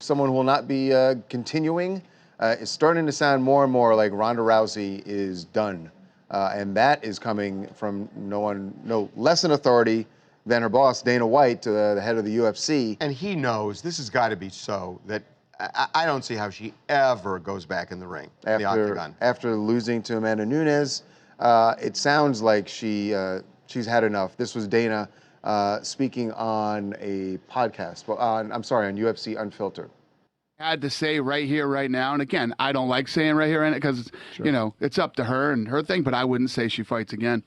someone who will not be continuing. It's starting to sound more and more like Ronda Rousey is done. And that is coming from no less an authority than her boss, Dana White, the head of the UFC. And he knows this has got to be so that I don't see how she ever goes back in the ring, in the octagon. After losing to Amanda Nunes, it sounds like she's had enough. This was Dana speaking on a podcast, well, on UFC Unfiltered. Had to say right here, right now, and again, I don't like saying right here, because you know it's up to her and her thing. But I wouldn't say she fights again.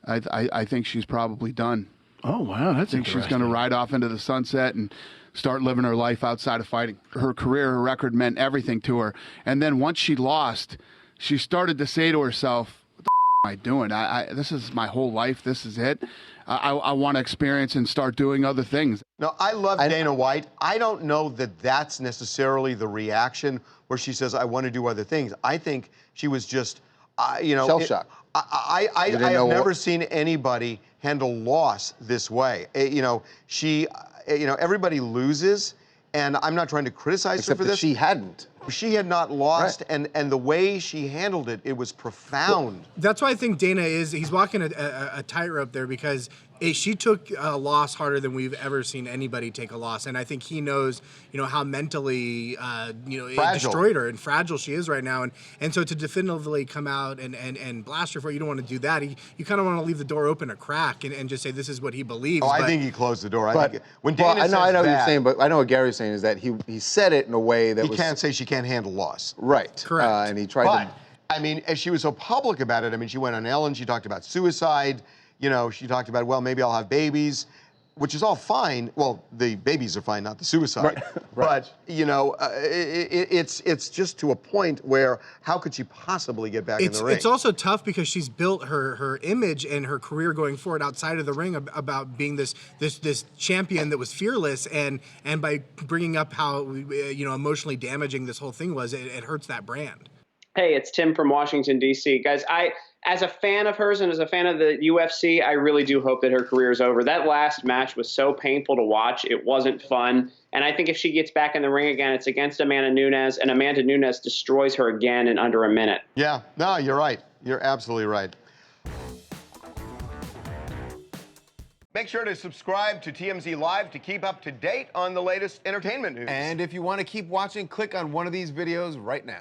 I think she's probably done. Oh wow, that's interesting. I think she's going to ride off into the sunset and start living her life outside of fighting. Her career, her record meant everything to her. And then once she lost, she started to say to herself, "What the am I doing? This is my whole life. This is it. I want to experience and start doing other things." No, I love Dana White. I don't know that that's necessarily the reaction where she says, "I want to do other things." I think she was just, shell-shocked. I have never seen anybody handle loss this way. Everybody loses, and I'm not trying to criticize her for this. She hadn't. She had not lost, right. and the way she handled it, it was profound. Well, that's why I think Dana he's walking a tightrope there, because she took a loss harder than we've ever seen anybody take a loss, and I think he knows, how mentally, it destroyed her and fragile she is right now, and so to definitively come out and blast her for it, you don't want to do that. You kind of want to leave the door open a crack and just say this is what he believes. I think he closed the door. I know what you're saying, but I know what Gary's saying is that he said it in a way that he can't say she can't handle loss. Right. Correct. And he tried to. I mean, as she was so public about it, I mean, she went on Ellen, she talked about suicide, she talked about, well, maybe I'll have babies, which is all fine. Well, the babies are fine, not the suicide. Right. But, it's just to a point where how could she possibly get back in the ring? It's also tough because she's built her image and her career going forward outside of the ring about being this champion that was fearless, and by bringing up how, emotionally damaging this whole thing was, it hurts that brand. Hey, it's Tim from Washington, D.C. Guys, as a fan of hers and as a fan of the UFC, I really do hope that her career is over. That last match was so painful to watch. It wasn't fun. And I think if she gets back in the ring again, it's against Amanda Nunes, and Amanda Nunes destroys her again in under a minute. Yeah, no, you're right. You're absolutely right. Make sure to subscribe to TMZ Live to keep up to date on the latest entertainment news. And if you want to keep watching, click on one of these videos right now.